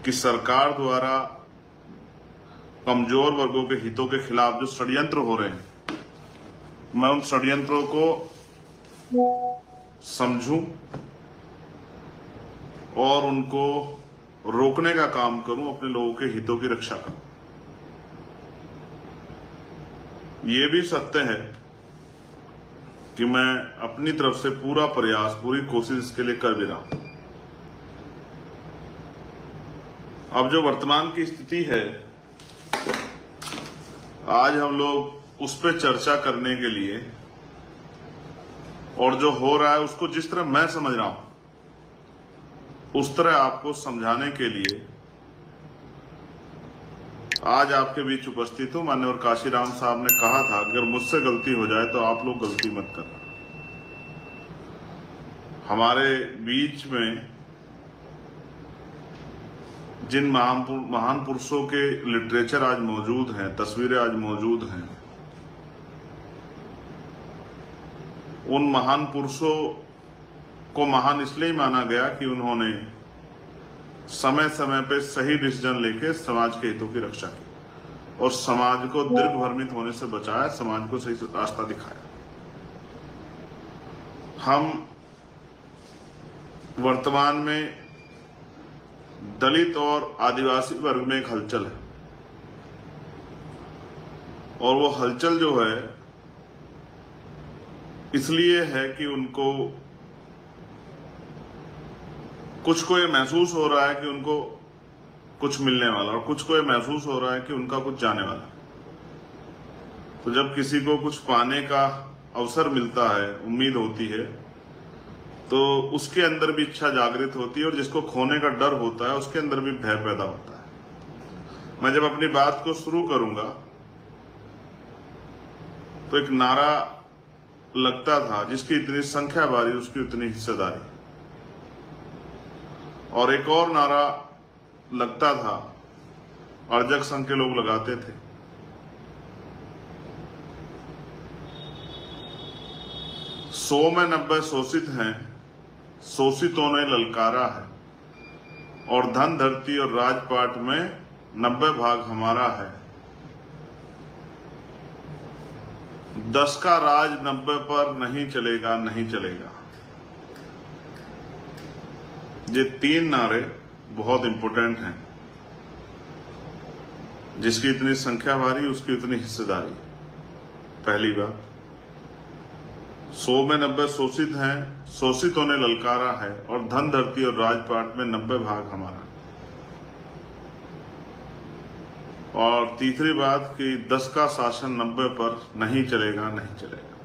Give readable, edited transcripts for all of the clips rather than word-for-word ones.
कि सरकार द्वारा कमजोर वर्गों के हितों के खिलाफ जो षड्यंत्र हो रहे हैं, मैं उन षड्यंत्रों को समझूं और उनको रोकने का काम करूं, अपने लोगों के हितों की रक्षा करूं। ये भी सत्य है कि मैं अपनी तरफ से पूरा प्रयास, पूरी कोशिश इसके लिए कर भी रहा हूं। अब जो वर्तमान की स्थिति है, आज हम लोग उस पर चर्चा करने के लिए और जो हो रहा है उसको जिस तरह मैं समझ रहा हूं उस तरह आपको समझाने के लिए आज आपके बीच उपस्थित हूं। माननीय काशीराम साहब ने कहा था अगर मुझसे गलती हो जाए तो आप लोग गलती मत करना। हमारे बीच में जिन महान पुरुषों के लिटरेचर आज मौजूद हैं, तस्वीरें आज मौजूद हैं, उन महान पुरुषों को महान इसलिए माना गया कि उन्होंने समय समय पे सही डिसीजन लेके समाज के हितों की रक्षा की और समाज को दीर्घभ्रमित होने से बचाया, समाज को सही रास्ता दिखाया। हम वर्तमान में दलित और आदिवासी वर्ग में एक हलचल है और वो हलचल जो है इसलिए है कि उनको कुछ को ये महसूस हो रहा है कि उनको कुछ मिलने वाला और कुछ को ये महसूस हो रहा है कि उनका कुछ जाने वाला। तो जब किसी को कुछ पाने का अवसर मिलता है, उम्मीद होती है, तो उसके अंदर भी इच्छा जागृत होती है और जिसको खोने का डर होता है उसके अंदर भी भय पैदा होता है। मैं जब अपनी बात को शुरू करूंगा तो एक नारा लगता था जिसकी इतनी संख्या बारी उसकी उतनी हिस्सेदारी, और एक और नारा लगता था अर्जक संघ के लोग लगाते थे, 100 में 90 शोषित हैं, शोषितों ने ललकारा है, और धन धरती और राजपाट में 90 भाग हमारा है। 10 का राज 90 पर नहीं चलेगा, नहीं चलेगा। ये 3 नारे बहुत इंपॉर्टेंट हैं। जिसकी इतनी संख्या भारी उसकी उतनी हिस्सेदारी। पहली बात, 100 में 90 शोषित हैं, शोषितों ने ललकारा है, और धन धरती और राजपाट में 90 भाग हमारा। और तीसरी बात कि 10 का शासन 90 पर नहीं चलेगा, नहीं चलेगा।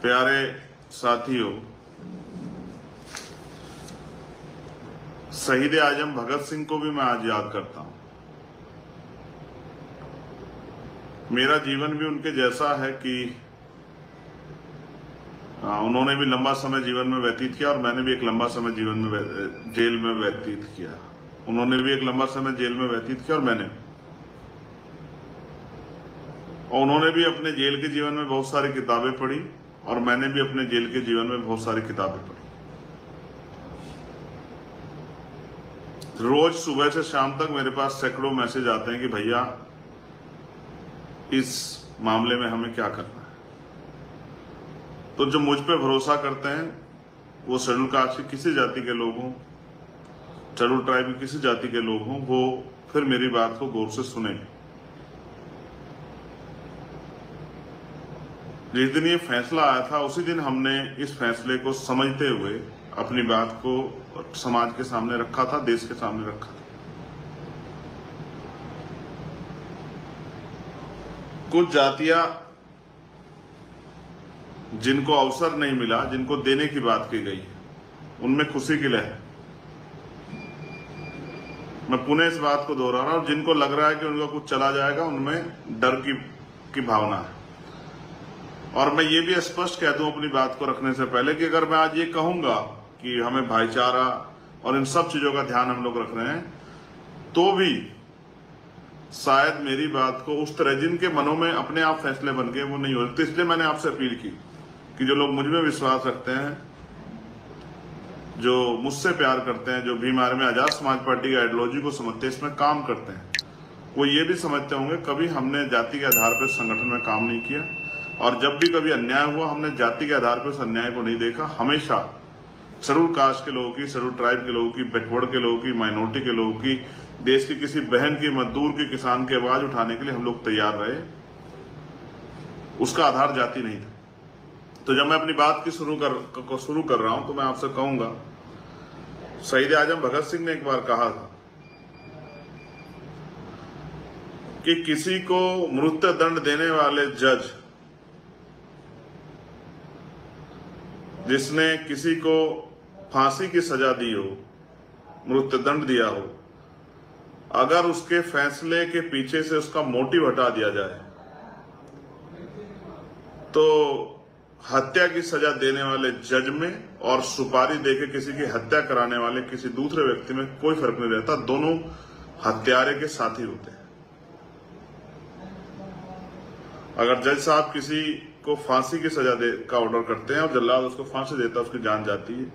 प्यारे साथियों, शहीद आजम भगत सिंह को भी मैं आज याद करता हूं। मेरा जीवन भी उनके जैसा है कि उन्होंने भी लंबा समय जीवन में व्यतीत किया और मैंने भी एक लंबा समय जीवन में जेल में व्यतीत किया। उन्होंने भी एक लंबा समय जेल में व्यतीत किया और मैंने, और उन्होंने भी अपने जेल के जीवन में बहुत सारी किताबें पढ़ी और मैंने भी अपने जेल के जीवन में बहुत सारी किताबें पढ़ी। रोज सुबह से शाम तक मेरे पास सैकड़ों मैसेज आते हैं कि भैया इस मामले में हमें क्या करना है। तो जो मुझ पे भरोसा करते हैं वो शेड्यूल कास्ट की किसी जाति के लोग हों, शेड्यूल ट्राइब की किसी जाति के लोग हों, वो फिर मेरी बात को गौर से सुनेंगे। जिस दिन ये फैसला आया था उसी दिन हमने इस फैसले को समझते हुए अपनी बात को समाज के सामने रखा था, देश के सामने रखा था। कुछ जातियां जिनको अवसर नहीं मिला, जिनको देने की बात की गई, उनमें खुशी की लहर। मैं पुनः इस बात को दोहरा रहा हूं, जिनको लग रहा है कि उनका कुछ चला जाएगा, उनमें डर की भावना है। और मैं ये भी स्पष्ट कह दूं अपनी बात को रखने से पहले कि अगर मैं आज ये कहूंगा कि हमें भाईचारा और इन सब चीजों का ध्यान हम लोग रख रहे हैं, तो भी शायद मेरी बात को उस तरह जिनके मनों में अपने आप फैसले बन गए वो नहीं हो सकते। इसलिए मैंने आपसे अपील की कि जो लोग मुझ में विश्वास रखते हैं जो मुझसे प्यार करते हैं, जो भी हमारे में आजाद समाज पार्टी की आइडियोलॉजी को समझते हैं, इसमें काम करते हैं, वो ये भी समझते होंगे कभी हमने जाति के आधार पर संगठन में काम नहीं किया, और जब भी कभी अन्याय हुआ हमने जाति के आधार पर उस अन्याय को नहीं देखा। हमेशा शेड्यूल कास्ट के लोगों की, शेड्यूल ट्राइब के लोगों की, बैकवर्ड के लोगों की, माइनॉरिटी के लोगों की, देश की किसी बहन की, मजदूर की, किसान की आवाज उठाने के लिए हम लोग तैयार रहे। उसका आधार जाति नहीं था। तो जब मैं अपनी बात की शुरू कर रहा हूं तो मैं आपसे कहूंगा, शहीद आजम भगत सिंह ने एक बार कहा था कि किसी को मृत्यु दंड देने वाले जज, जिसने किसी को फांसी की सजा दी हो, मृत्यु दंड दिया हो, अगर उसके फैसले के पीछे से उसका मोटिव हटा दिया जाए तो हत्या की सजा देने वाले जज में और सुपारी देके किसी की हत्या कराने वाले किसी दूसरे व्यक्ति में कोई फर्क नहीं रहता, दोनों हत्यारे के साथी होते हैं। अगर जज साहब किसी को फांसी की सजा का ऑर्डर करते हैं और जल्लाद उसको फांसी देता है, उसकी जान जाती है,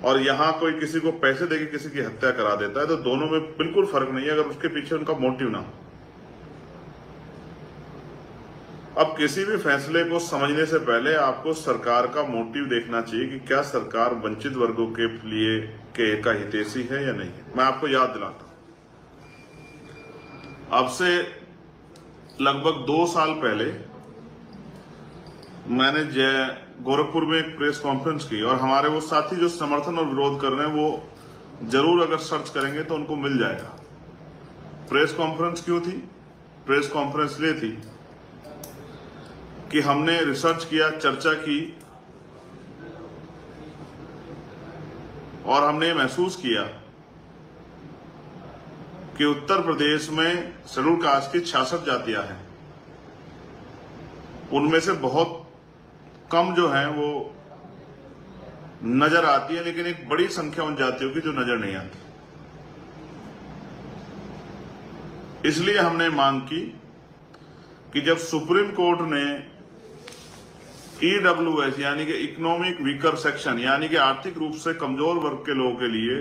और यहां कोई किसी को पैसे देके किसी की हत्या करा देता है, तो दोनों में बिल्कुल फर्क नहीं है अगर उसके पीछे उनका मोटिव ना हो। अब किसी भी फैसले को समझने से पहले आपको सरकार का मोटिव देखना चाहिए कि क्या सरकार वंचित वर्गों के लिए का हितैषी है या नहीं। मैं आपको याद दिलाता हूं, अब से लगभग 2 साल पहले मैंने गोरखपुर में एक प्रेस कॉन्फ्रेंस की, और हमारे वो साथी जो समर्थन और विरोध कर रहे हैं वो जरूर अगर सर्च करेंगे तो उनको मिल जाएगा। प्रेस कॉन्फ्रेंस क्यों थी? प्रेस कॉन्फ्रेंस लिए थी कि हमने रिसर्च किया, चर्चा की, और हमने महसूस किया कि उत्तर प्रदेश में शेड्यूल कास्ट की 66 जातियां हैं, उनमें से बहुत कम जो हैं वो नजर आती है, लेकिन एक बड़ी संख्या उन जातियों की जो नजर नहीं आती। इसलिए हमने मांग की कि जब सुप्रीम कोर्ट ने EWS यानी कि इकोनॉमिक वीकर सेक्शन, यानी कि आर्थिक रूप से कमजोर वर्ग के लोगों के लिए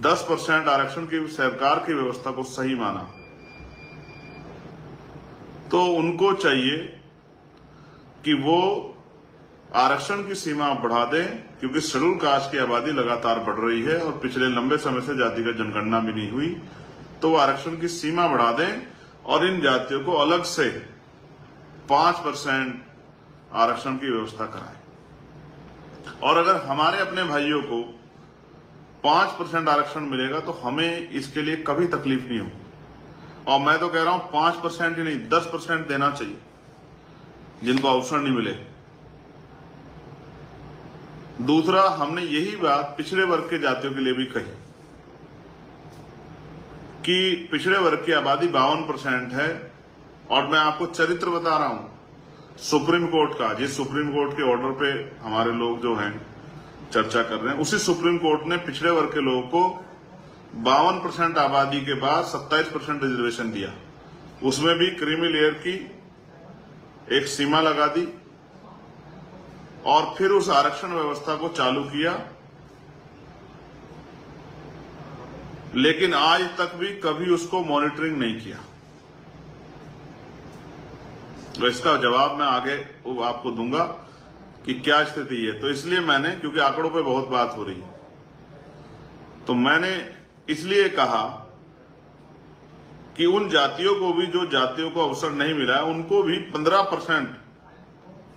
10% आरक्षण की सरकार की व्यवस्था को सही माना, तो उनको चाहिए कि वो आरक्षण की सीमा बढ़ा दें, क्योंकि शेड्यूल कास्ट की आबादी लगातार बढ़ रही है और पिछले लंबे समय से जातिगत जनगणना भी नहीं हुई, तो वो आरक्षण की सीमा बढ़ा दें और इन जातियों को अलग से 5% आरक्षण की व्यवस्था कराएं। और अगर हमारे अपने भाइयों को 5% आरक्षण मिलेगा तो हमें इसके लिए कभी तकलीफ नहीं होगी। और मैं तो कह रहा हूं 5% ही नहीं, 10% देना चाहिए जिनको अवसर नहीं मिले। दूसरा, हमने यही बात पिछड़े वर्ग के जातियों के लिए भी कही कि पिछड़े वर्ग की आबादी 52% है, और मैं आपको चरित्र बता रहा हूं सुप्रीम कोर्ट का, जिस सुप्रीम कोर्ट के ऑर्डर पे हमारे लोग जो हैं चर्चा कर रहे हैं, उसी सुप्रीम कोर्ट ने पिछड़े वर्ग के लोगों को 52% आबादी के बाद 27% रिजर्वेशन दिया। उसमें भी क्रीमी लेयर की एक सीमा लगा दी और फिर उस आरक्षण व्यवस्था को चालू किया, लेकिन आज तक भी कभी उसको मॉनिटरिंग नहीं किया। तो इसका जवाब मैं आगे आपको दूंगा कि क्या स्थिति है। तो इसलिए मैंने, क्योंकि आंकड़ों पे बहुत बात हो रही है, तो मैंने इसलिए कहा कि उन जातियों को भी, जो जातियों को अवसर नहीं मिला है, उनको भी 15%,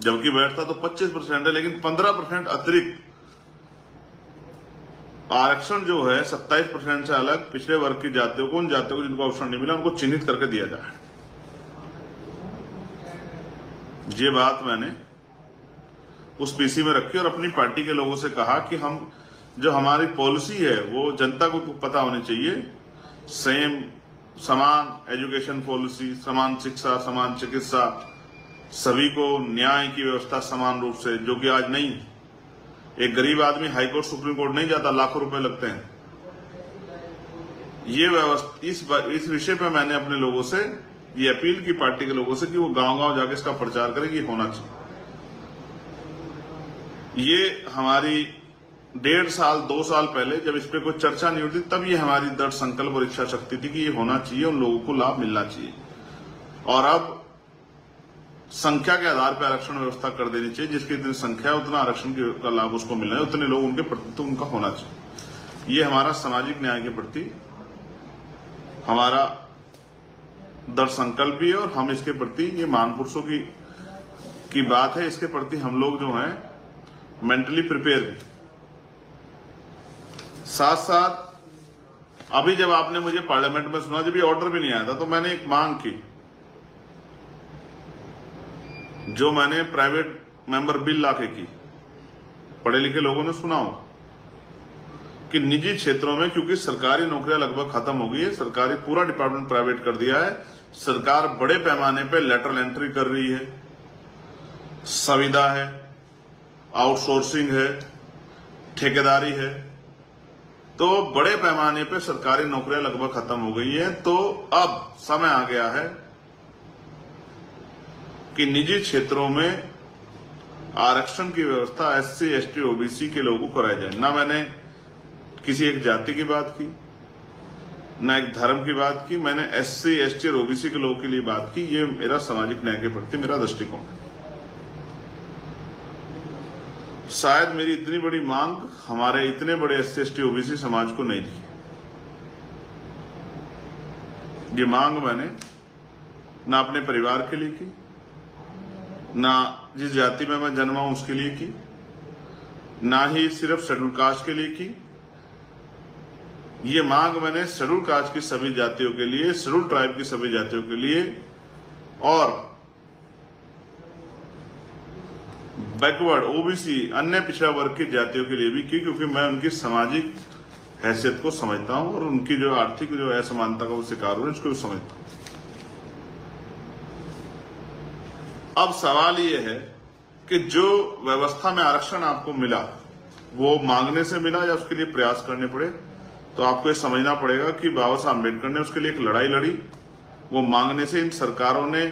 जबकि बैठता तो 25% है, लेकिन 15% अतिरिक्त आरक्षण जो है 27% से अलग पिछड़े वर्ग की जातियों को, उन जातियों को जिनको अवसर नहीं मिला, उनको चिन्हित करके दिया जाए। ये बात मैंने उस पीसी में रखी और अपनी पार्टी के लोगों से कहा कि हम, जो हमारी पॉलिसी है वो जनता को पता होनी चाहिए। समान एजुकेशन पॉलिसी, समान शिक्षा, समान चिकित्सा, सभी को न्याय की व्यवस्था समान रूप से, जो कि आज नहीं। एक गरीब आदमी हाईकोर्ट सुप्रीम कोर्ट नहीं जाता, लाखों रुपए लगते हैं। ये व्यवस्था, इस विषय पे मैंने अपने लोगों से ये अपील की, पार्टी के लोगों से, कि वो गांव-गांव जाके इसका प्रचार करें कि होना चाहिए। ये हमारी 1.5 साल 2 साल पहले जब इस पे कोई चर्चा नहीं होती, तब ये हमारी दृढ़ संकल्प और इच्छा शक्ति थी कि ये होना चाहिए, उन लोगों को लाभ मिलना चाहिए। और अब संख्या के आधार पर आरक्षण व्यवस्था कर देनी चाहिए, जिसकी जितनी संख्या है उतना आरक्षण का लाभ उसको मिलना है, उतने लोग उनके प्रति तो उनका होना चाहिए। ये हमारा सामाजिक न्याय के प्रति हमारा दृढ़ संकल्प भी है, और हम इसके प्रति, ये महापुरुषों की बात है, इसके प्रति हम लोग जो हैं मेंटली प्रिपेयर भी। साथ साथ अभी जब आपने मुझे पार्लियामेंट में सुना, जब ये ऑर्डर भी नहीं आया था, तो मैंने एक मांग की, जो मैंने प्राइवेट मेंबर बिल लाके की, पढ़े लिखे लोगों ने सुना हो, कि निजी क्षेत्रों में, क्योंकि सरकारी नौकरियां लगभग खत्म हो गई है, सरकारी पूरा डिपार्टमेंट प्राइवेट कर दिया है, सरकार बड़े पैमाने पे लेटरल एंट्री कर रही है, संविदा है, आउटसोर्सिंग है, ठेकेदारी है, तो बड़े पैमाने पे सरकारी नौकरियां लगभग खत्म हो गई है। तो अब समय आ गया है कि निजी क्षेत्रों में आरक्षण की व्यवस्था SC ST OBC के लोगों को कराई जाए। ना मैंने किसी एक जाति की बात की, ना एक धर्म की बात की, मैंने SC ST और OBC के लोगों के लिए बात की। ये मेरा सामाजिक न्याय के प्रति मेरा दृष्टिकोण है। शायद मेरी इतनी बड़ी मांग हमारे इतने बड़े SC ST OBC समाज को नहीं थी। ये मांग मैंने ना अपने परिवार के लिए की, ना जिस जाति में मैं जन्मा हूं उसके लिए की, ना ही सिर्फ शेड्यूल कास्ट के लिए की। ये मांग मैंने शेड्यूल कास्ट की सभी जातियों के लिए, शेड्यूल ट्राइब की सभी जातियों के लिए और बैकवर्ड OBC अन्य पिछड़ा वर्ग की जातियों के लिए भी की, क्योंकि मैं उनकी सामाजिक हैसियत को समझता हूं और उनकी जो आर्थिक जो असमानता का वो शिकार हो, इसको भी समझता हूं। अब सवाल ये है कि जो व्यवस्था में आरक्षण आपको मिला, वो मांगने से मिला या उसके लिए प्रयास करने पड़े? तो आपको ये समझना पड़ेगा कि बाबा साहब अम्बेडकर ने उसके लिए एक लड़ाई लड़ी। वो मांगने से इन सरकारों ने,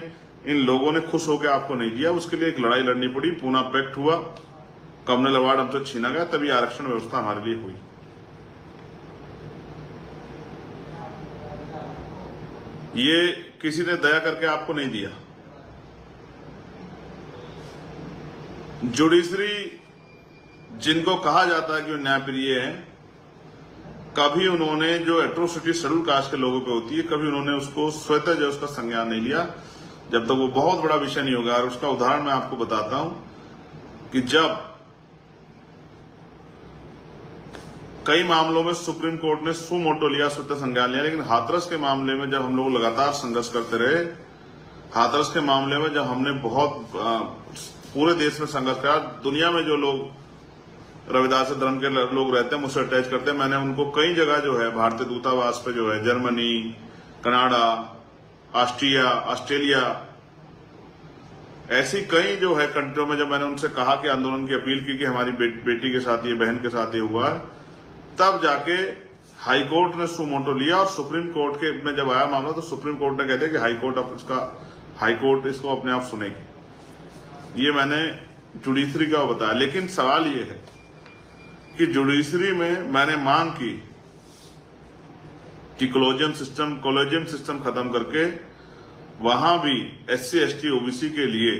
इन लोगों ने खुश होकर आपको नहीं दिया, उसके लिए एक लड़ाई लड़नी पड़ी। पूना पैक्ट हुआ, कम्युनल अवार्ड हमसे छीना गया, तभी आरक्षण व्यवस्था हमारे लिए हुई। ये किसी ने दया करके आपको नहीं दिया। जुडिशरी जिनको कहा जाता है कि वो न्यायप्रिय है, कभी उन्होंने जो एट्रोसिटी शेड्यूल कास्ट के लोगों पे होती है, कभी उन्होंने उसको स्वतः जो उसका संज्ञान नहीं लिया, जब तक वो बहुत बड़ा विषय नहीं होगा। और उसका उदाहरण मैं आपको बताता हूं कि जब कई मामलों में सुप्रीम कोर्ट ने सु मोटो लिया, स्वतः संज्ञान लिया, लेकिन हाथरस के मामले में जब हम लोग लगातार संघर्ष करते रहे, हाथरस के मामले में जब हमने बहुत पूरे देश में संघर्ष करा, दुनिया में जो लोग रविदास धर्म के लोग रहते हैं मुझसे अटैच करते हैं, मैंने उनको कई जगह जो है भारतीय दूतावास पे जो है, जर्मनी, कनाडा, ऑस्ट्रेलिया, ऐसी कई जो है कंट्रियों में जब मैंने उनसे कहा कि आंदोलन की अपील की कि हमारी बेटी के साथ ये, बहन के साथ ये हुआ, तब जाके हाई कोर्ट ने सु मोटो लिया। और सुप्रीम कोर्ट के में जब आया मामला, तो सुप्रीम कोर्ट ने कहते कि हाई कोर्ट इसको अपने आप सुनेगी। ये मैंने जुडिशरी का बताया। लेकिन सवाल ये है कि जुडिशरी में मैंने मांग की कि कॉलेजियम सिस्टम खत्म करके वहां भी SC ST OBC के लिए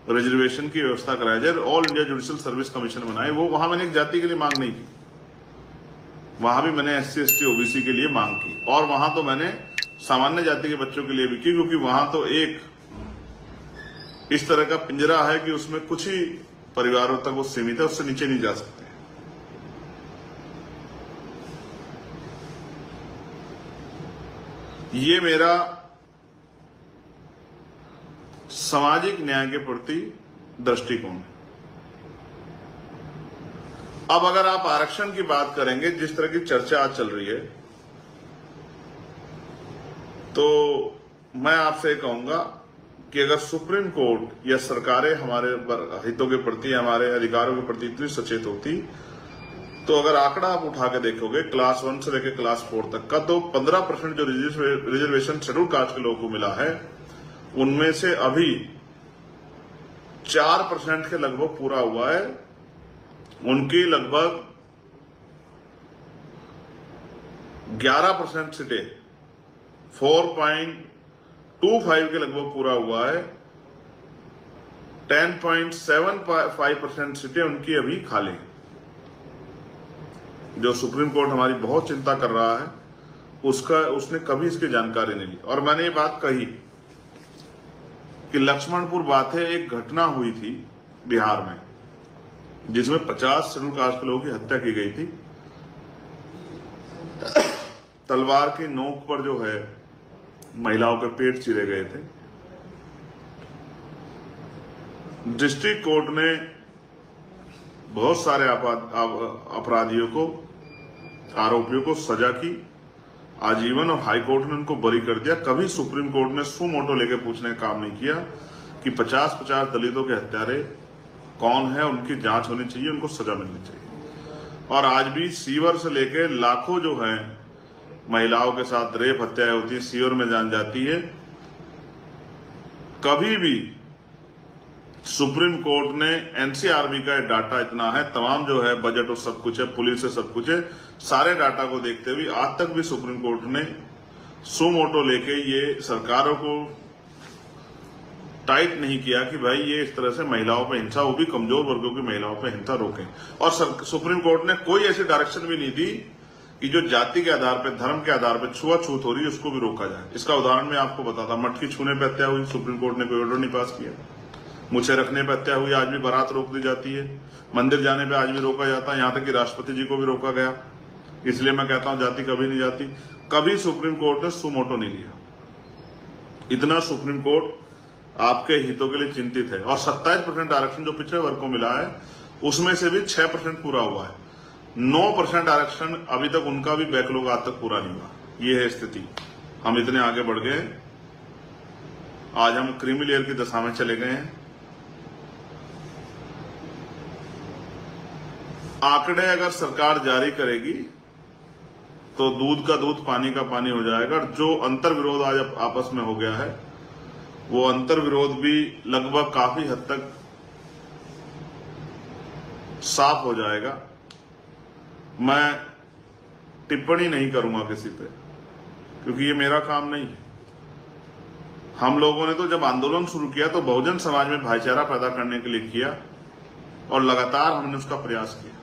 रिजर्वेशन की व्यवस्था कराई जाए, all India judicial service commission बनाए। वो वहां मैंने एक जाति के लिए मांग नहीं की, वहां भी मैंने SC ST OBC के लिए मांग की। और वहां तो मैंने सामान्य जाति के बच्चों के लिए भी की, क्योंकि वहां तो एक इस तरह का पिंजरा है कि उसमें कुछ ही परिवारों तक वो सीमित है, उससे नीचे नहीं जा सकते। ये मेरा सामाजिक न्याय के प्रति दृष्टिकोण है। अब अगर आप आरक्षण की बात करेंगे, जिस तरह की चर्चा आज चल रही है, तो मैं आपसे कहूंगा कि अगर सुप्रीम कोर्ट या सरकारें हमारे हितों के प्रति, हमारे अधिकारों के प्रति इतनी सचेत होती, तो अगर आंकड़ा आप उठा के देखोगे क्लास 1 से लेकर क्लास 4 तक का, तो 15% जो रिजर्वेशन शेड्यूल कास्ट के लोगों को मिला है, उनमें से अभी 4% के लगभग पूरा हुआ है। उनकी लगभग 11% सीटें 4.25 के लगभग पूरा हुआ है। 10.75% सीटें उनकी अभी खाली हैं। जो सुप्रीम कोर्ट हमारी बहुत चिंता कर रहा है उसने कभी इसकी जानकारी नहीं ली। और मैंने ये बात कही कि लक्ष्मणपुर बात है, एक घटना हुई थी बिहार में जिसमें 50 शेड्यूल कास्ट के लोगों की हत्या की गई थी। तलवार की नोक पर जो है महिलाओं के पेट चीरे गए थे। डिस्ट्रिक्ट कोर्ट ने बहुत सारे अपराधियों को, आरोपियों को सजा की आजीवन, और हाई कोर्ट ने उनको बरी कर दिया। कभी सुप्रीम कोर्ट ने सू मोटो लेके पूछने का काम नहीं किया कि 50-50 दलितों के हत्यारे कौन है, उनकी जांच होनी चाहिए, उनको सजा मिलनी चाहिए। और आज भी सीवर से लेके लाखों जो हैं महिलाओं के साथ रेप हत्याएं होती है, सीवर में जान जाती है। कभी भी सुप्रीम कोर्ट ने, एनसीआरबी का डाटा इतना है, तमाम जो है बजट और सब कुछ है, पुलिस से सब कुछ है, सारे डाटा को देखते हुए आज तक भी सुप्रीम कोर्ट ने सू मोटो लेके ये सरकारों को टाइट नहीं किया कि भाई ये इस तरह से महिलाओं पर हिंसा, वो भी कमजोर वर्गों की महिलाओं पर हिंसा रोकें। और सुप्रीम कोर्ट ने कोई ऐसी डायरेक्शन भी नहीं दी कि जो जाति के आधार पर, धर्म के आधार पर छुआछूत हो रही है उसको भी रोका जाए। इसका उदाहरण मैं आपको बताता, मटकी छूने पर हत्या हुई, सुप्रीम कोर्ट ने कोई ऑर्डर नहीं पास किया। मुझे रखने पर हत्या हुई, आज भी बारात रोक दी जाती है। मंदिर जाने पे आज भी रोका जाता है, यहां तक कि राष्ट्रपति जी को भी रोका गया। इसलिए मैं कहता हूं जाति कभी नहीं जाती। कभी सुप्रीम कोर्ट ने सू मोटो नहीं लिया। इतना सुप्रीम कोर्ट आपके हितों के लिए चिंतित है। और 27% आरक्षण जो पिछड़े वर्ग को मिला है उसमें से भी 6% पूरा हुआ है। 9% आरक्षण अभी तक उनका भी बैकलॉग आज तक पूरा नहीं हुआ। ये है स्थिति। हम इतने आगे बढ़ गए, आज हम क्रीमी लेयर की दशा में चले गए हैं। आंकड़े अगर सरकार जारी करेगी तो दूध का दूध, पानी का पानी हो जाएगा। और जो अंतर विरोध आज आपस में हो गया है वो अंतर विरोध भी लगभग काफी हद तक साफ हो जाएगा। मैं टिप्पणी नहीं करूंगा किसी पे, क्योंकि ये मेरा काम नहीं है। हम लोगों ने तो जब आंदोलन शुरू किया तो बहुजन समाज में भाईचारा पैदा करने के लिए किया और लगातार हमने उसका प्रयास किया।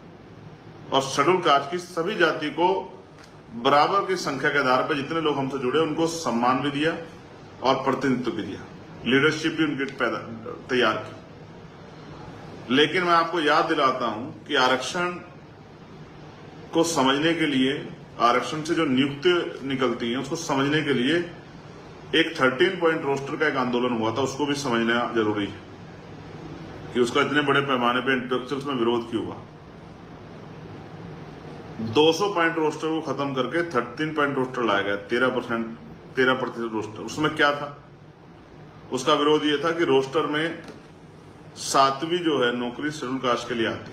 और शेड्यूल कास्ट की सभी जाति को बराबर की संख्या के आधार पर जितने लोग हमसे जुड़े उनको सम्मान भी दिया और प्रतिनिधित्व भी दिया, लीडरशिप भी उनकी तैयार की। लेकिन मैं आपको याद दिलाता हूं कि आरक्षण को समझने के लिए, आरक्षण से जो नियुक्ति निकलती है उसको समझने के लिए एक 13 पॉइंट रोस्टर का एक आंदोलन हुआ था, उसको भी समझना जरूरी है कि उसका इतने बड़े पैमाने पर इंटेलेक्चुअल्स में विरोध क्यों हुआ। 200 पॉइंट रोस्टर को खत्म करके 13 पॉइंट रोस्टर लाया गया, 13% रोस्टर। उसमें क्या था? उसका विरोध ये था कि रोस्टर में 7वीं जो है नौकरी शेड्यूल कास्ट के लिए आती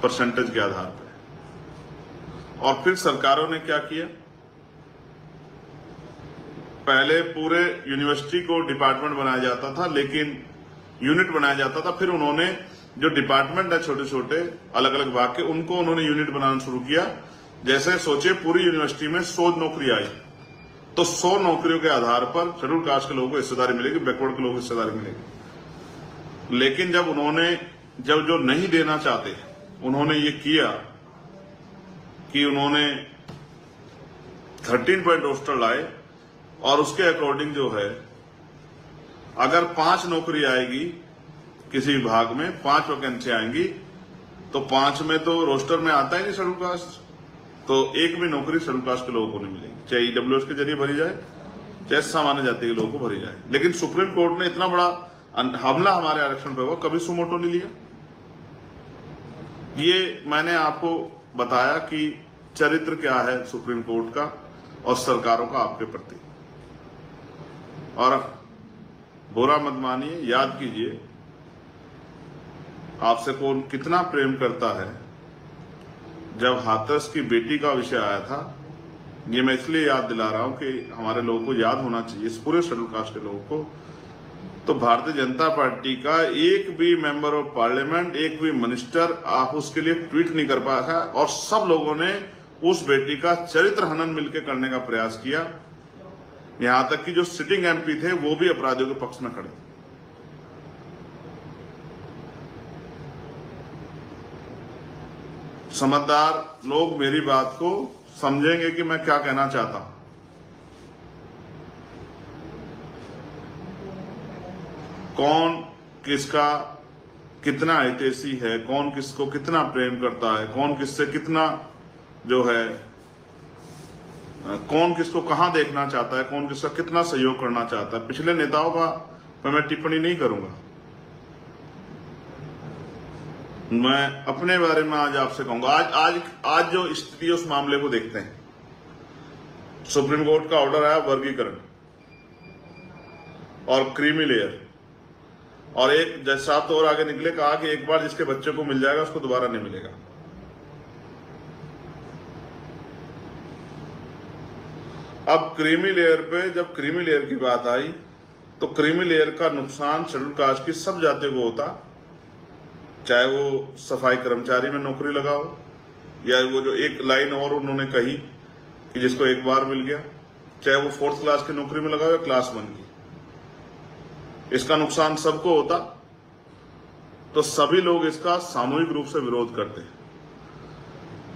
परसेंटेज के आधार पर। और फिर सरकारों ने क्या किया, पहले पूरे यूनिवर्सिटी को डिपार्टमेंट बनाया जाता था, लेकिन यूनिट बनाया जाता था। फिर उन्होंने जो डिपार्टमेंट है छोटे छोटे अलग अलग भाग के, उनको उन्होंने यूनिट बनाना शुरू किया। जैसे सोचिए पूरी यूनिवर्सिटी में 100 नौकरी आई तो 100 नौकरियों के आधार पर शेड्यूल कास्ट के लोगों को हिस्सेदारी मिलेगी, बैकवर्ड के लोगों को हिस्सेदारी मिलेगी। लेकिन जब उन्होंने जो नहीं देना चाहते उन्होंने ये किया कि उन्होंने 13 पॉइंट रोस्टर लाए और उसके अकॉर्डिंग जो है अगर 5 नौकरी आएगी किसी विभाग में, 5 वैकेंसी आएंगी तो 5 में तो रोस्टर में आता ही नहीं शेड्यूल कास्ट, तो एक भी नौकरी शेड्यूल कास्ट के लोगों को नहीं मिलेगी, चाहे ईडब्ल्यूएस के जरिए भरी जाए चाहे सामान्य जाति के लोगों को भरी जाए। लेकिन सुप्रीम कोर्ट ने इतना बड़ा हमला हमारे आरक्षण पर हुआ, कभी सुमोटो नहीं लिया। ये मैंने आपको बताया कि चरित्र क्या है सुप्रीम कोर्ट का और सरकारों का आपके प्रति। और बुरा मत मानिए, याद कीजिए आपसे कौन कितना प्रेम करता है। जब हाथरस की बेटी का विषय आया था, ये मैं इसलिए याद दिला रहा हूं कि हमारे लोगों को याद होना चाहिए, इस पूरे शेड्यूल कास्ट के लोगों को, तो भारतीय जनता पार्टी का एक भी मेंबर ऑफ पार्लियामेंट, एक भी मिनिस्टर आप उसके लिए ट्वीट नहीं कर पाया है, और सब लोगों ने उस बेटी का चरित्र हनन मिलकर करने का प्रयास किया। यहां तक कि जो सिटिंग एमपी थे वो भी अपराधियों के पक्ष में खड़े। समझदार लोग मेरी बात को समझेंगे कि मैं क्या कहना चाहता हूं। कौन किसका कितना हितैषी है, कौन किसको कितना प्रेम करता है, कौन किससे कितना जो है, कौन किसको कहां देखना चाहता है, कौन किसका कितना सहयोग करना चाहता है। पिछले नेताओं का पर मैं टिप्पणी नहीं करूंगा। मैं अपने बारे में आज आपसे कहूंगा। आज जो स्थिति उस मामले को देखते हैं। सुप्रीम कोर्ट का ऑर्डर आया वर्गीकरण और क्रीमी लेयर, और एक जज साहब तो और आगे निकले, कहा कि एक बार जिसके बच्चे को मिल जाएगा उसको दोबारा नहीं मिलेगा। अब क्रीमी लेयर पे जब क्रीमी लेयर की बात आई तो क्रीमी लेयर का नुकसान शेड्यूल कास्ट की सब जातियों को होता, चाहे वो सफाई कर्मचारी में नौकरी लगाओ, या वो जो एक लाइन और उन्होंने कही कि जिसको एक बार मिल गया, चाहे वो 4th क्लास की नौकरी में लगाओ या क्लास 1 की, इसका नुकसान सबको होता। तो सभी लोग इसका सामूहिक रूप से विरोध करते हैं।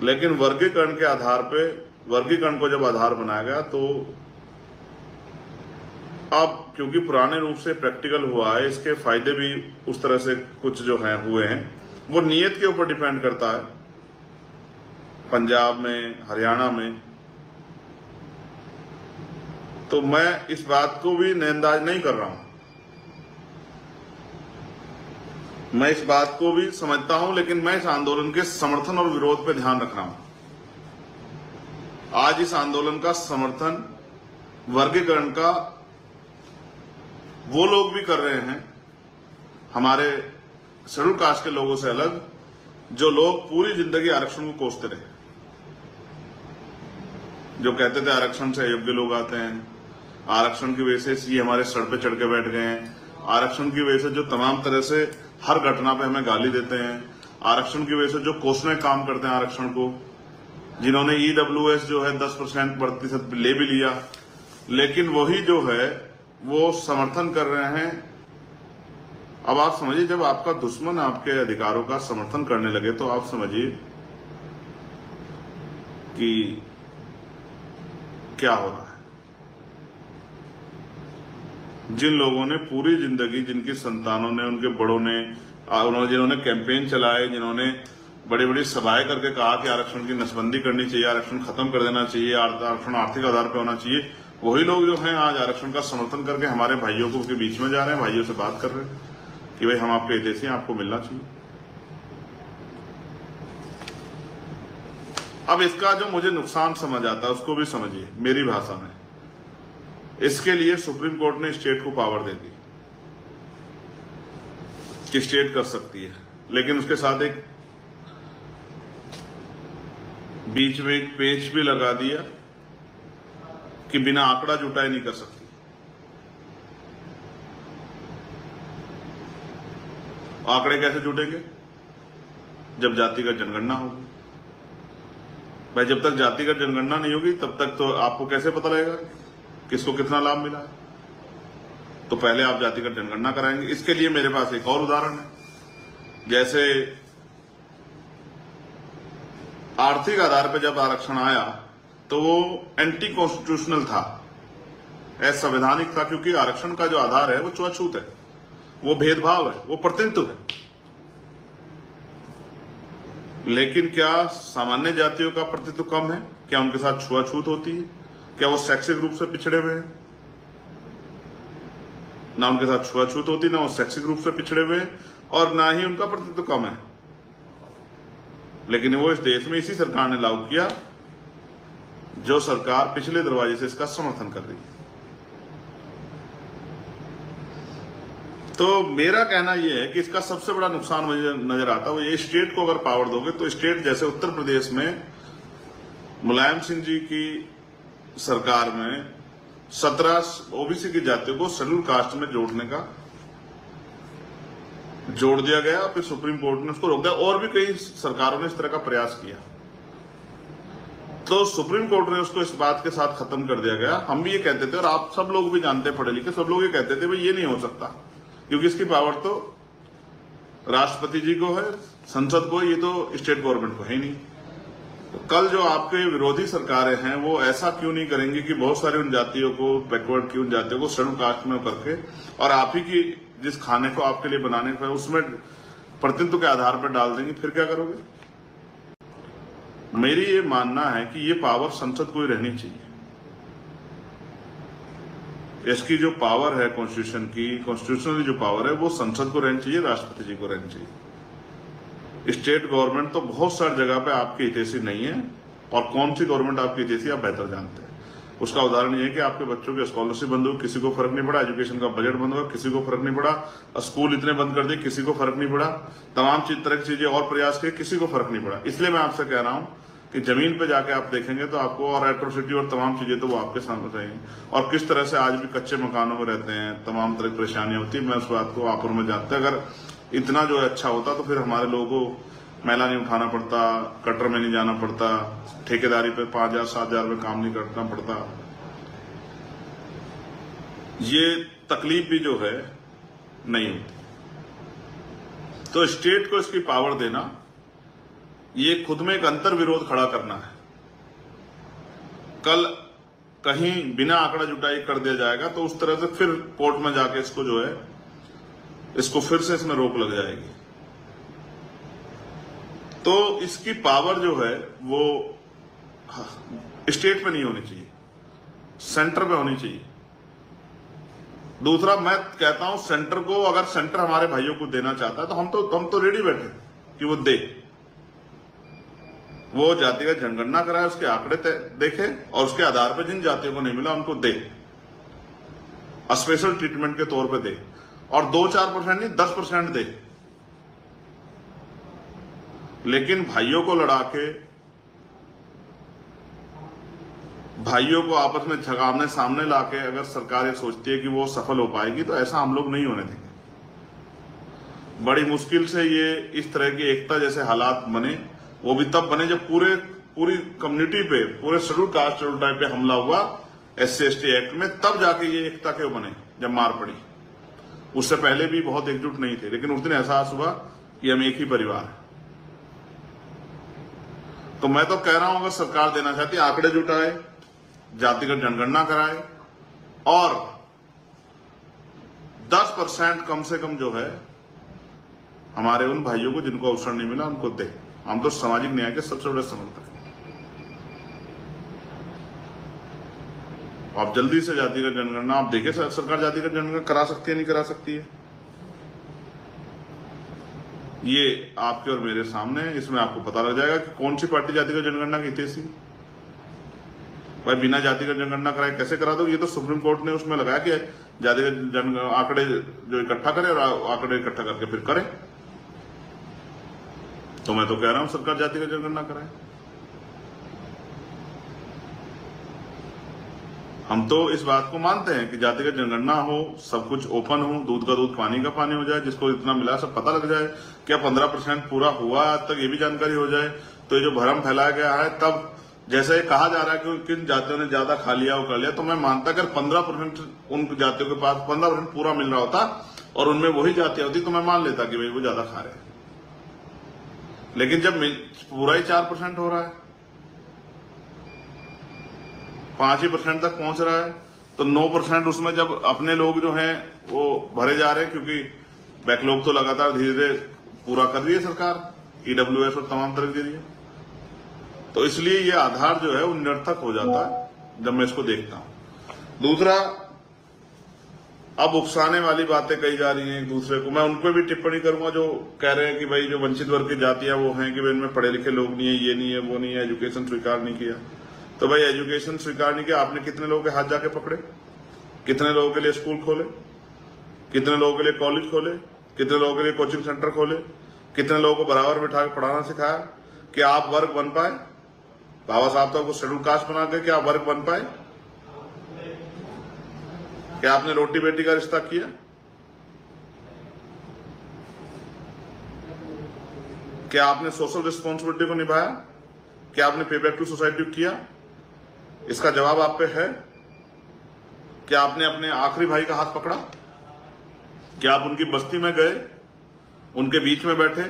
लेकिन वर्गीकरण के आधार पे, वर्गीकरण को जब आधार बनाया गया, तो अब क्योंकि पुराने रूप से प्रैक्टिकल हुआ है, इसके फायदे भी उस तरह से कुछ जो हैं हुए हैं। वो नियत के ऊपर डिपेंड करता है। पंजाब में, हरियाणा में, तो मैं इस बात को भी नजरअंदाज नहीं कर रहा हूं, मैं इस बात को भी समझता हूं, लेकिन मैं इस आंदोलन के समर्थन और विरोध पे ध्यान रख रहा हूं। आज इस आंदोलन का समर्थन वर्गीकरण का वो लोग भी कर रहे हैं, हमारे शेड्यूल कास्ट के लोगों से अलग, जो लोग पूरी जिंदगी आरक्षण को कोसते रहे, जो कहते थे आरक्षण से अयोग्य लोग आते हैं, आरक्षण की वजह से ये हमारे सर पे चढ़ के बैठ गए हैं, आरक्षण की वजह से जो तमाम तरह से हर घटना पे हमें गाली देते हैं, आरक्षण की वजह से जो कोसने काम करते हैं आरक्षण को, जिन्होंने EWS जो है 10% ले भी लिया, लेकिन वही जो है वो समर्थन कर रहे हैं। अब आप समझिए, जब आपका दुश्मन आपके अधिकारों का समर्थन करने लगे तो आप समझिए कि क्या हो रहा है। जिन लोगों ने पूरी जिंदगी, जिनकी संतानों ने, उनके बड़ों ने, जिन्होंने कैंपेन चलाए, जिन्होंने बड़ी बड़ी सभाएं करके कहा कि आरक्षण की नसबंदी करनी चाहिए, आरक्षण खत्म कर देना चाहिए, आरक्षण आर्थिक आधार पर होना चाहिए, वही लोग जो हैं आज आरक्षण का समर्थन करके हमारे भाइयों को के बीच में जा रहे हैं, भाइयों से बात कर रहे हैं कि भाई हम आपके हितैषी हैं, आपको मिलना चाहिए। अब इसका जो मुझे नुकसान समझ आता है उसको भी समझिए मेरी भाषा में। इसके लिए सुप्रीम कोर्ट ने स्टेट को पावर दे दी कि स्टेट कर सकती है, लेकिन उसके साथ एक बीच में एक पेच भी लगा दिया कि बिना आंकड़ा जुटाए नहीं कर सकती। आंकड़े कैसे जुटेंगे? जब जातिगत जनगणना होगी। भाई जब तक जातिगत जनगणना नहीं होगी तब तक तो आपको कैसे पता लगेगा किसको कितना लाभ मिला है? तो पहले आप जातिगत जनगणना कराएंगे। इसके लिए मेरे पास एक और उदाहरण है। जैसे आर्थिक आधार पर जब आरक्षण आया तो वो एंटी कॉन्स्टिट्यूशनल था, असंवैधानिक था, क्योंकि आरक्षण का जो आधार है वो छुआछूत है, वो भेदभाव है, वो प्रतिनिधित्व है। लेकिन क्या सामान्य जातियों का प्रतिनिधित्व कम है? क्या उनके साथ छुआछूत होती है? क्या वो शैक्षिक रूप से पिछड़े हुए हैं? ना उनके साथ छुआछूत होती, ना वो शैक्षिक रूप से पिछड़े हुए हैं, और ना ही उनका प्रतिनिधित्व कम है। लेकिन वो इस देश में इसी सरकार ने लागू किया जो सरकार पिछले दरवाजे से इसका समर्थन कर रही है। तो मेरा कहना यह है कि इसका सबसे बड़ा नुकसान मुझे नजर आता है वो ये, स्टेट को अगर पावर दोगे तो स्टेट जैसे उत्तर प्रदेश में मुलायम सिंह जी की सरकार में 17 ओबीसी की जातियों को शेड्यूल कास्ट में जोड़ने का जोड़ दिया गया, फिर सुप्रीम कोर्ट ने उसको रोक दिया, और भी कई सरकारों ने इस तरह का प्रयास किया, तो सुप्रीम कोर्ट ने उसको इस बात के साथ खत्म कर दिया गया। हम भी ये कहते थे, और आप सब लोग भी जानते, पढ़े लिखे सब लोग ये कहते थे भाई ये नहीं हो सकता, क्योंकि इसकी पावर तो राष्ट्रपति जी को है, संसद को, ये तो स्टेट गवर्नमेंट को है ही नहीं। तो कल जो आपके विरोधी सरकारें हैं वो ऐसा क्यों नहीं करेंगी कि बहुत सारी उन जातियों को, बैकवर्ड की उन जातियों को शेड्यूल कास्ट में करके, और आप ही की जिस खाने को आपके लिए बनाने का उसमें प्रतिनिधित्व के आधार पर डाल देंगे, फिर क्या करोगे? मेरी ये मानना है कि ये पावर संसद को ही रहनी चाहिए। इसकी जो पावर है कॉन्स्टिट्यूशन की, कॉन्स्टिट्यूशनली जो पावर है वो संसद को रहनी चाहिए, राष्ट्रपति जी को रहनी चाहिए। स्टेट गवर्नमेंट तो बहुत सारी जगह पे आपकी हितैषी नहीं है, और कौन सी गवर्नमेंट आपकी हितैषी आप बेहतर जानते हैं। उसका उदाहरण ये है कि आपके बच्चों की स्कॉलरशिप बंद हो, किसी को फर्क नहीं पड़ा, एजुकेशन का बजट बंद हुआ, किसी को फर्क नहीं पड़ा, स्कूल इतने बंद कर दिए, किसी को फर्क नहीं पड़ा, तमाम तरह की चीजें और प्रयास किए, किसी को फर्क नहीं पड़ा। इसलिए मैं आपसे कह रहा हूं कि जमीन पे जाके आप देखेंगे तो आपको, और एट्रोसिटी और तमाम चीजें तो वो आपके सामने रहेंगी, और किस तरह से आज भी कच्चे मकानों में रहते हैं, तमाम तरह की परेशानियां होती है। मैं उस बात को आप और मैं जानते हैं, अगर इतना जो है अच्छा होता तो फिर हमारे लोगों को मैला नहीं उठाना पड़ता, कटर में नहीं जाना पड़ता, ठेकेदारी पे 5,000 7,000 में काम नहीं करना पड़ता। ये तकलीफ भी जो है नहीं होती। तो स्टेट को इसकी पावर देना, ये खुद में एक अंतर विरोध खड़ा करना है। कल कहीं बिना आंकड़ा जुटाई कर दिया जाएगा तो उस तरह से फिर कोर्ट में जाके इसको जो है, इसको फिर से इसमें रोक लग जाएगी। तो इसकी पावर जो है वो स्टेट पे नहीं होनी चाहिए, सेंटर पे होनी चाहिए। दूसरा, मैं कहता हूं सेंटर को, अगर सेंटर हमारे भाइयों को देना चाहता है तो हम तो रेडी बैठे कि वो दे, वो जातिगत जनगणना कराए, उसके आंकड़े देखे, और उसके आधार पर जिन जातियों को नहीं मिला उनको दे, स्पेशल ट्रीटमेंट के तौर पे दे, और 2-4% नहीं 10% दे। लेकिन भाइयों को लड़ा के, भाइयों को आपस में झगामने सामने लाके अगर सरकार ये सोचती है कि वो सफल हो पाएगी, तो ऐसा हम लोग नहीं होने देंगे। बड़ी मुश्किल से ये इस तरह की एकता जैसे हालात बने, वो भी तब बने जब पूरी कम्युनिटी पे, पूरे शेड्यूल कास्ट शेड्यूल टाइप पे हमला हुआ SC/ST एक्ट में, तब जाके ये एकता के बने जब मार पड़ी। उससे पहले भी बहुत एकजुट नहीं थे, लेकिन उस दिन एहसास हुआ कि हम एक ही परिवार है। तो मैं तो कह रहा हूं, अगर सरकार देना चाहती है, आंकड़े जुटाए, जातिगत जनगणना कराए, और 10% कम से कम जो है हमारे उन भाइयों को जिनको अवसर नहीं मिला उनको दे। हम तो सामाजिक न्याय के सबसे बड़े समर्थक हैं। आप जल्दी से जातिगत जनगणना, आप देखिए सरकार जातिगत जनगणना करा सकती है, नहीं करा सकती है, ये आपके और मेरे सामने है। इसमें आपको पता लग जाएगा कि कौन सी पार्टी जातिगत जनगणना की हितैषी। भाई बिना जातिगत जनगणना कराए कैसे करा दो? ये तो सुप्रीम कोर्ट ने उसमें लगाया कि जातिगत आंकड़े जो इकट्ठा करे, और आंकड़े इकट्ठा करके फिर करे। तो मैं तो कह रहा हूं सरकार जातिगत जनगणना कराए। हम तो इस बात को मानते हैं कि जातिगत जनगणना हो, सब कुछ ओपन हो, दूध का दूध पानी का पानी हो जाए, जिसको इतना मिला सब पता लग जाए, क्या 15% पूरा हुआ आज तक ये भी जानकारी हो जाए। तो ये जो भ्रम फैलाया गया है, तब जैसे कहा जा रहा है कि किन जातियों ने ज्यादा खा लिया वो कर लिया, तो मैं मानता अगर 15% उन जातियों के पास 15% पूरा मिल रहा होता और उनमें वही जातियां होती, तो मैं मान लेता कि भाई वो ज्यादा खा रहे हैं। लेकिन जब पूरा ही 4% हो रहा है, 5% तक पहुंच रहा है, तो 9% उसमें जब अपने लोग जो हैं वो भरे जा रहे हैं, क्योंकि बैकलॉग तो लगातार धीरे धीरे पूरा कर रही है सरकार, EWS और तमाम तरह के लिए। तो इसलिए ये आधार जो है वो निरर्थक हो जाता है जब मैं इसको देखता हूं। दूसरा, अब उकसाने वाली बातें कही जा रही हैं एक दूसरे को, मैं उन पर भी टिप्पणी करूंगा जो कह रहे हैं कि भाई जो वंचित वर्ग की जातियां वो हैं कि भाई इनमें पढ़े लिखे लोग नहीं है, ये नहीं है, वो नहीं है, एजुकेशन स्वीकार नहीं किया। तो भाई एजुकेशन स्वीकार नहीं किया, आपने कितने लोगों के हाथ जाके पकड़े, कितने लोगों के लिए स्कूल खोले, कितने लोगों के लिए कॉलेज खोले, कितने लोगों के लिए कोचिंग सेंटर खोले, कितने लोगों को बराबर बिठा के पढ़ाना सिखाया कि आप वर्ग बन पाए। बाबा साहब तो आपको शेड्यूल कास्ट बना के क्या आप वर्ग बन पाए? क्या आपने रोटी बेटी का रिश्ता किया? क्या आपने सोशल रिस्पॉन्सिबिलिटी को निभाया? क्या आपने पे बैक टू सोसाइटी किया? इसका जवाब आप पे है। क्या आपने अपने आखिरी भाई का हाथ पकड़ा? क्या आप उनकी बस्ती में गए, उनके बीच में बैठे,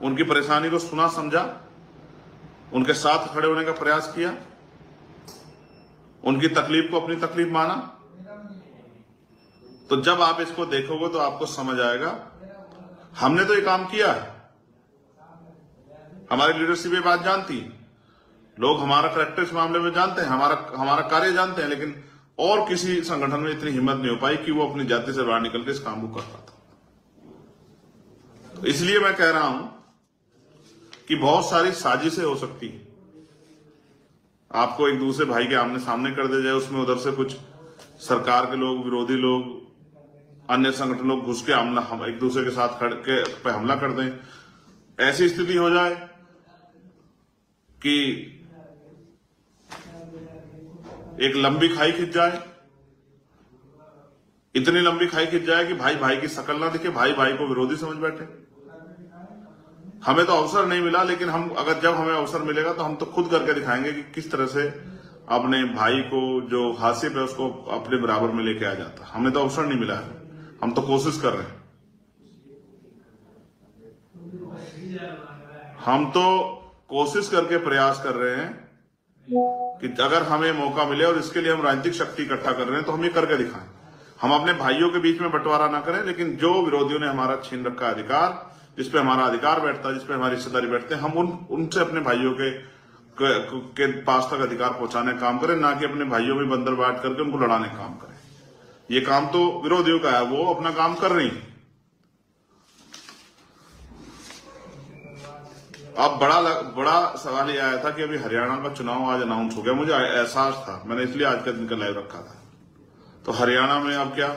उनकी परेशानी को सुना, समझा, उनके साथ खड़े होने का प्रयास किया, उनकी तकलीफ को अपनी तकलीफ माना? तो जब आप इसको देखोगे तो आपको समझ आएगा हमने तो ये काम किया है। हमारी लीडरशिप ये बात जानती है, लोग हमारा करैक्टर इस मामले में जानते हैं, हमारा कार्य जानते हैं, लेकिन और किसी संगठन में इतनी हिम्मत नहीं हो पाई कि वो अपनी जाति से बाहर निकल के इस काम को कर पाता। तो इसलिए मैं कह रहा हूं कि बहुत सारी साजिशें हो सकती है। आपको एक दूसरे भाई के आमने सामने कर दे जाए, उसमें उधर से कुछ सरकार के लोग, विरोधी लोग, अन्य संगठन लोग घुस के हम एक दूसरे के साथ खड़ के पे हमला कर दें। ऐसी स्थिति हो जाए कि एक लंबी खाई खिंच जाए, इतनी लंबी खाई खिंच जाए कि भाई भाई की शकल ना दिखे, भाई भाई को विरोधी समझ बैठे। हमें तो अवसर नहीं मिला, लेकिन जब हमें अवसर मिलेगा तो हम तो खुद करके दिखाएंगे कि किस तरह से अपने भाई को जो हाशिए पे उसको अपने बराबर में लेके आ जाता। हमें तो अवसर नहीं मिला है, हम तो कोशिश कर रहे हैं। हम तो कोशिश करके प्रयास कर रहे हैं कि अगर हमें मौका मिले, और इसके लिए हम राजनीतिक शक्ति इकट्ठा कर रहे हैं, तो हम ये करके दिखाएं। हम अपने भाइयों के बीच में बंटवारा ना करें, लेकिन जो विरोधियों ने हमारा छीन रखा अधिकार, जिसपे हमारा अधिकार बैठता है, जिसपे हमारी हिस्सेदारी बैठते हैं, हम उनसे अपने भाइयों के पास तक अधिकार पहुंचाने का काम करें, ना कि अपने भाइयों में बंदर बांट करके उनको लड़ाने का काम करें। ये काम तो विरोधियों का है, वो अपना काम कर रही है। अब बड़ा सवाल ये आया था कि अभी हरियाणा का चुनाव आज अनाउंस हो गया। मुझे एहसास था, मैंने इसलिए आज का दिन का लाइव रखा था। तो हरियाणा में अब क्या,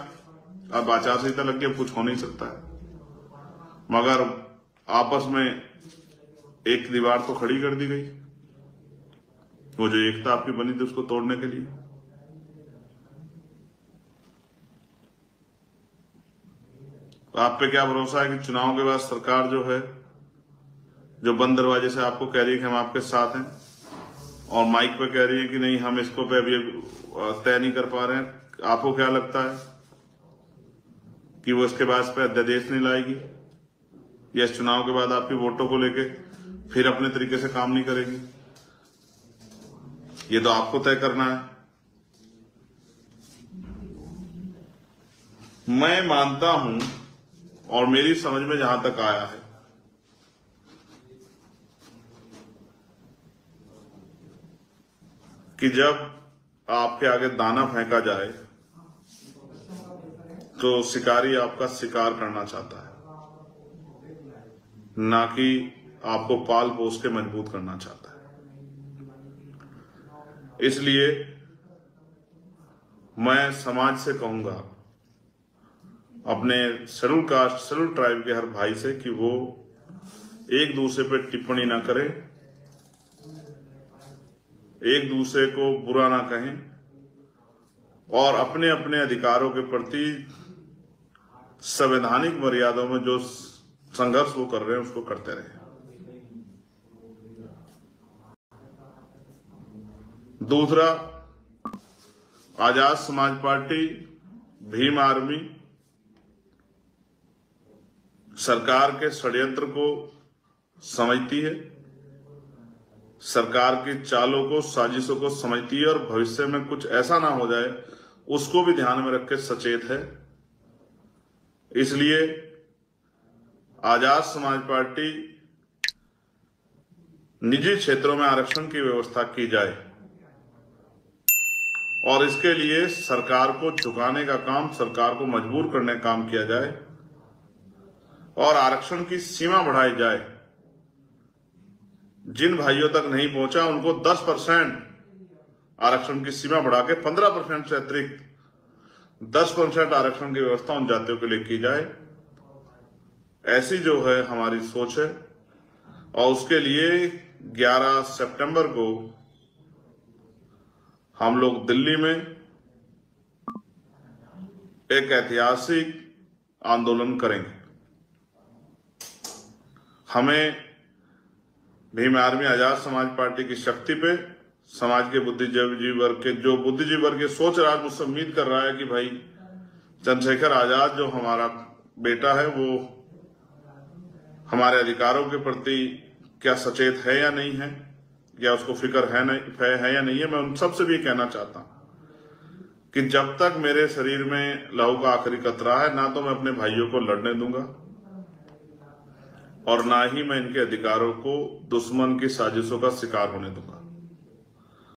अब आचार संहिता लग गई, अब कुछ हो नहीं सकता है, मगर आपस में एक दीवार तो खड़ी कर दी गई। वो जो एकता आपकी बनी थी उसको तोड़ने के लिए। आप पे क्या भरोसा है कि चुनाव के बाद सरकार जो है, जो बंद दरवाजे से आपको कह रही है कि हम आपके साथ हैं, और माइक पे कह रही है कि नहीं हम इसको पे अभी तय नहीं कर पा रहे हैं, आपको क्या लगता है कि वो इसके बाद पे अध्यादेश नहीं लाएगी, या इस चुनाव के बाद आपकी वोटों को लेके फिर अपने तरीके से काम नहीं करेगी? ये तो आपको तय करना है। मैं मानता हूं, और मेरी समझ में जहां तक आया है, कि जब आपके आगे दाना फेंका जाए तो शिकारी आपका शिकार करना चाहता है, ना कि आपको पाल पोस के मजबूत करना चाहता है। इसलिए मैं समाज से कहूंगा, अपने शेड्यूल कास्ट, शेड्यूल ट्राइब के हर भाई से, कि वो एक दूसरे पे टिप्पणी ना करें, एक दूसरे को बुरा ना कहें, और अपने अपने अधिकारों के प्रति संवैधानिक मर्यादाओं में जो संघर्ष वो कर रहे हैं उसको करते रहे। दूसरा, आजाद समाज पार्टी, भीम आर्मी सरकार के षड्यंत्र को समझती है, सरकार की चालों को, साजिशों को समझती है, और भविष्य में कुछ ऐसा ना हो जाए उसको भी ध्यान में रख के सचेत है। इसलिए आजाद समाज पार्टी निजी क्षेत्रों में आरक्षण की व्यवस्था की जाए, और इसके लिए सरकार को झुकाने का काम, सरकार को मजबूर करने का काम किया जाए, और आरक्षण की सीमा बढ़ाई जाए। जिन भाइयों तक नहीं पहुंचा उनको 10% आरक्षण की सीमा बढ़ा के 15% से अतिरिक्त 10% आरक्षण की व्यवस्था उन जातियों के लिए की जाए। ऐसी जो है हमारी सोच है, और उसके लिए 11 सितंबर को हम लोग दिल्ली में एक ऐतिहासिक आंदोलन करेंगे। हमें भीम आर्मी आजाद समाज पार्टी की शक्ति पे, समाज के बुद्धिजीवी वर्ग के, जो बुद्धिजीवी वर्ग ये सोच रहा है, मुझसे उम्मीद कर रहा है कि भाई चंद्रशेखर आजाद जो हमारा बेटा है वो हमारे अधिकारों के प्रति क्या सचेत है या नहीं है, या उसको फिक्र है या नहीं है। मैं उन सबसे भी कहना चाहता हूं कि जब तक मेरे शरीर में लहू का आखिरी कतरा है, ना तो मैं अपने भाइयों को लड़ने दूंगा और ना ही मैं इनके अधिकारों को दुश्मन की साजिशों का शिकार होने दूंगा।